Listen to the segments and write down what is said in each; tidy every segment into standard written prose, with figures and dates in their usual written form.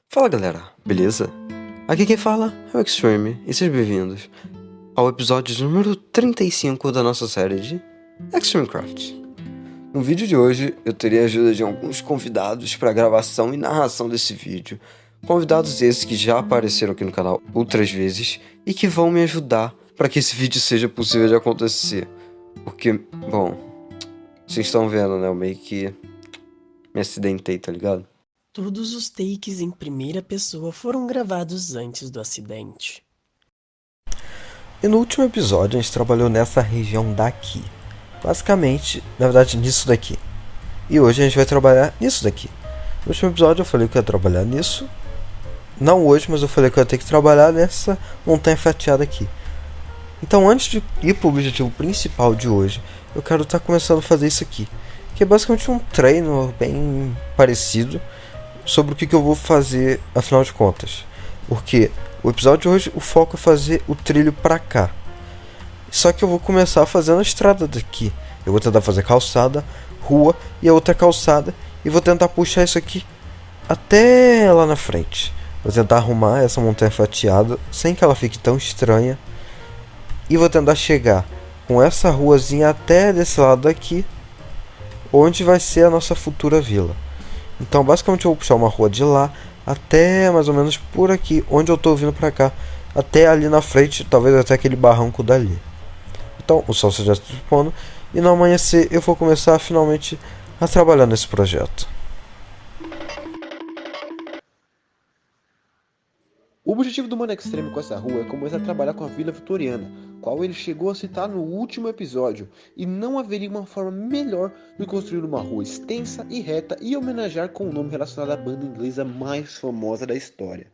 Fala galera, beleza? Aqui quem fala é o Extreme e sejam bem-vindos ao episódio número 35 da nossa série de Extreme Craft. No vídeo de hoje eu terei a ajuda de alguns convidados para a gravação e narração desse vídeo. Convidados esses que já apareceram aqui no canal outras vezes e que vão me ajudar para que esse vídeo seja possível de acontecer. Porque, bom, vocês estão vendo, né? Eu meio que me acidentei, tá ligado? Todos os takes em primeira pessoa foram gravados antes do acidente. E no último episódio a gente trabalhou nessa região daqui. Basicamente, na verdade, nisso daqui. E hoje a gente vai trabalhar nisso daqui. No último episódio eu falei que eu ia trabalhar nisso. Não hoje, mas eu falei que eu ia ter que trabalhar nessa montanha fatiada aqui. Então antes de ir para o objetivo principal de hoje, eu quero estar começando a fazer isso aqui. Que é basicamente um treino bem parecido sobre o que eu vou fazer afinal de contas. Porque o episódio de hoje, o foco é fazer o trilho pra cá. Só que eu vou começar fazendo a estrada daqui. Eu vou tentar fazer calçada, rua e a outra calçada. E vou tentar puxar isso aqui até lá na frente. Vou tentar arrumar essa montanha fatiada sem que ela fique tão estranha. E vou tentar chegar com essa ruazinha até desse lado daqui, onde vai ser a nossa futura vila. Então basicamente eu vou puxar uma rua de lá até mais ou menos por aqui, onde eu tô vindo pra cá, até ali na frente, talvez até aquele barranco dali. Então o sol já está se pondo e no amanhecer eu vou começar finalmente a trabalhar nesse projeto. O objetivo do Mano Extreme com essa rua é começar a trabalhar com a Vila Vitoriana, qual ele chegou a citar no último episódio, e não haveria uma forma melhor de construir uma rua extensa e reta e homenagear com o nome relacionado à banda inglesa mais famosa da história.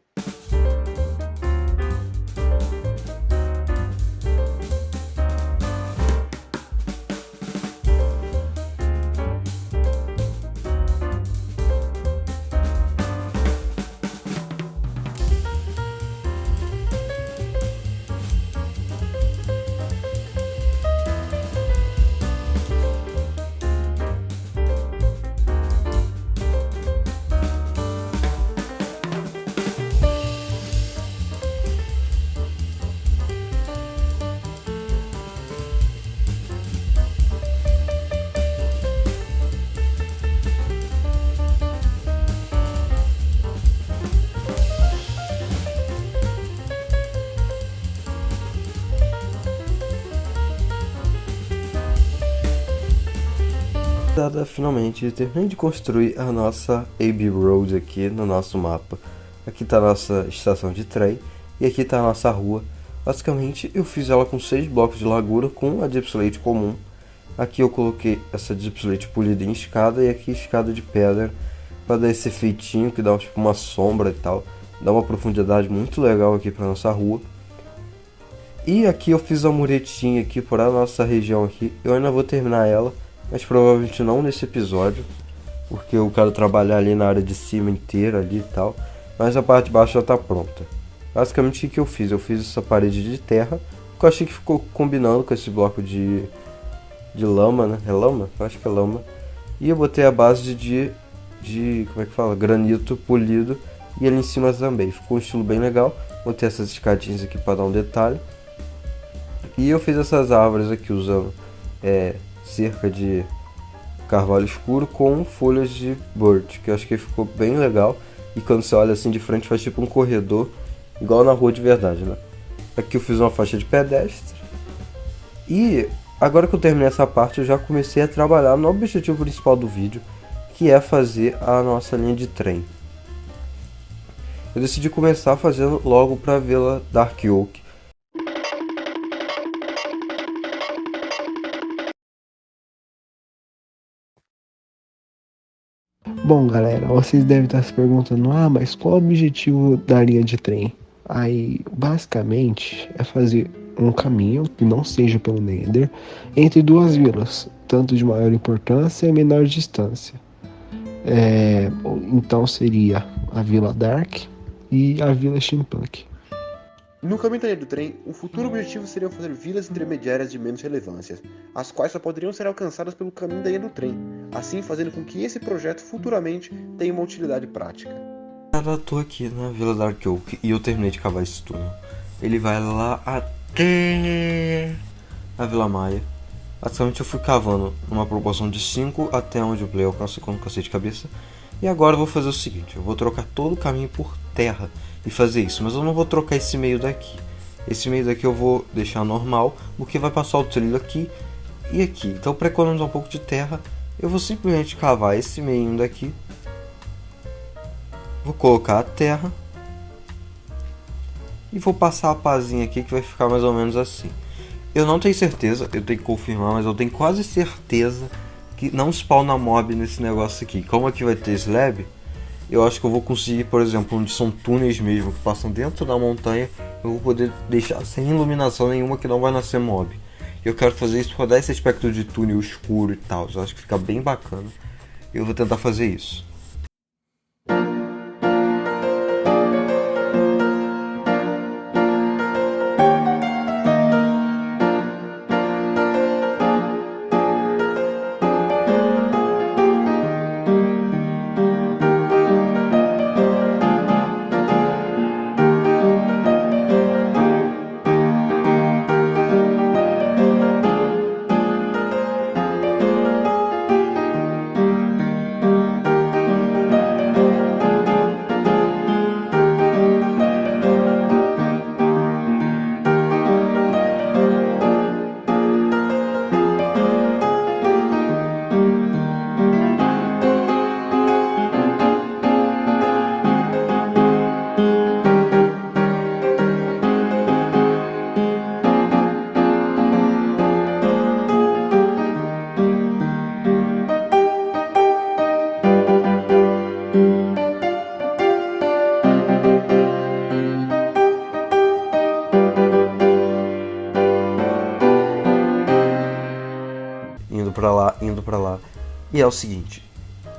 Finalmente terminei de construir a nossa AB Road aqui no nosso mapa. Aqui está a nossa estação de trem e aqui está a nossa rua. Basicamente eu fiz ela com 6 blocos de largura com a gypslate comum. Aqui eu coloquei essa gypslate polida em escada e aqui escada de pedra para dar esse efeitinho que dá tipo uma sombra e tal. Dá uma profundidade muito legal aqui para nossa rua. E aqui eu fiz a muretinha aqui por a nossa região aqui. Eu ainda vou terminar ela, mas provavelmente não nesse episódio, porque eu quero trabalhar ali na área de cima inteira ali e tal, mas a parte de baixo já está pronta. Basicamente o que eu fiz? Eu fiz essa parede de terra, que eu achei que ficou combinando com esse bloco de lama, né? É lama? Eu acho que é lama. E eu botei a base de como é que fala? Granito polido e ali em cima também. Ficou um estilo bem legal. Botei essas escadinhas aqui para dar um detalhe. E eu fiz essas árvores aqui usando cerca de carvalho escuro com folhas de birch, que eu acho que ficou bem legal. E quando você olha assim de frente faz tipo um corredor, igual na rua de verdade, né? Aqui eu fiz uma faixa de pedestre. E agora que eu terminei essa parte, eu já comecei a trabalhar no objetivo principal do vídeo, que é fazer a nossa linha de trem. Eu decidi começar fazendo logo para a Vila Dark Oak. Bom, galera, vocês devem estar se perguntando, mas qual o objetivo da linha de trem? Aí, basicamente, é fazer um caminho que não seja pelo Nether entre duas vilas, tanto de maior importância e menor distância. Então seria a Vila Dark e a Vila Steampunk. No caminho da linha do trem, o futuro objetivo seria fazer vilas intermediárias de menos relevância, as quais só poderiam ser alcançadas pelo caminho da linha do trem, assim fazendo com que esse projeto futuramente tenha uma utilidade prática. Cara, eu tô aqui na Vila Dark Oak e eu terminei de cavar esse túnel. Ele vai lá até a Vila Maia. Basicamente eu fui cavando numa proporção de 5 até onde o Play alcança com o cacete de cabeça. E agora eu vou fazer o seguinte, eu vou trocar todo o caminho por terra e fazer isso, mas eu não vou trocar esse meio daqui. Esse meio daqui eu vou deixar normal, porque vai passar o trilho aqui e aqui. Então para economizar um pouco de terra, eu vou simplesmente cavar esse meio daqui. Vou colocar a terra e vou passar a pazinha aqui que vai ficar mais ou menos assim. Eu não tenho certeza, eu tenho que confirmar, mas eu tenho quase certeza que não spawna mob nesse negócio aqui. Como aqui vai ter slab, eu acho que eu vou conseguir, por exemplo, onde são túneis mesmo que passam dentro da montanha, eu vou poder deixar sem iluminação nenhuma que não vai nascer mob. Eu quero fazer isso para dar esse aspecto de túnel escuro e tal, eu acho que fica bem bacana. Eu vou tentar fazer isso. Indo pra lá. E é o seguinte,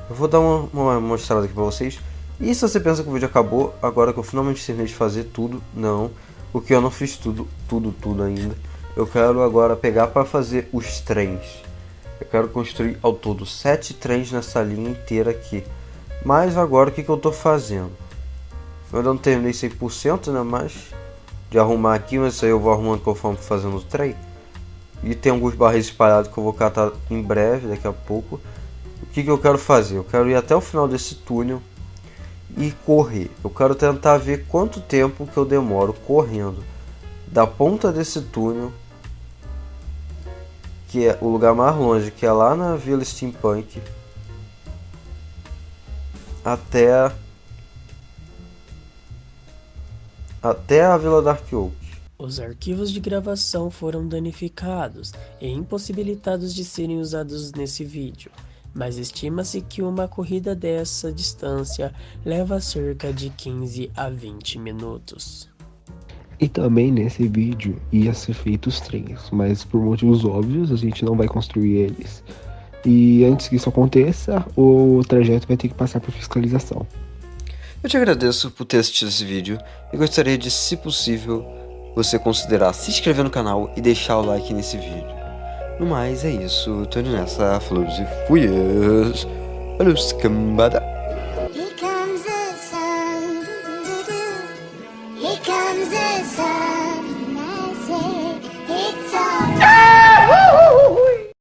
eu vou dar uma mostrada aqui pra vocês. E se você pensa que o vídeo acabou, agora que eu finalmente terminei de fazer tudo, não. Porque eu não fiz tudo ainda. Eu quero agora pegar para fazer os trens. Eu quero construir ao todo 7 trens nessa linha inteira aqui. Mas agora o que eu tô fazendo? Eu não terminei 100%, né? Mas de arrumar aqui, mas isso aí eu vou arrumando conforme fazendo o trem. E tem alguns barris espalhados que eu vou catar em breve, daqui a pouco. O que eu quero fazer? Eu quero ir até o final desse túnel e correr. Eu quero tentar ver quanto tempo que eu demoro correndo da ponta desse túnel, que é o lugar mais longe, que é lá na Vila Steampunk, até a Vila Dark Oak. Os arquivos de gravação foram danificados e impossibilitados de serem usados nesse vídeo, mas estima-se que uma corrida dessa distância leva cerca de 15 a 20 minutos. E também nesse vídeo ia ser feito os trens, mas por motivos óbvios a gente não vai construir eles. E antes que isso aconteça, o trajeto vai ter que passar por fiscalização. Eu te agradeço por ter assistido esse vídeo e gostaria de, se possível, você considerar se inscrever no canal e deixar o like nesse vídeo. No mais, é isso. Tô indo nessa. Falou e fui. Valeu, cambada. Here comes the sun. Here comes the sun.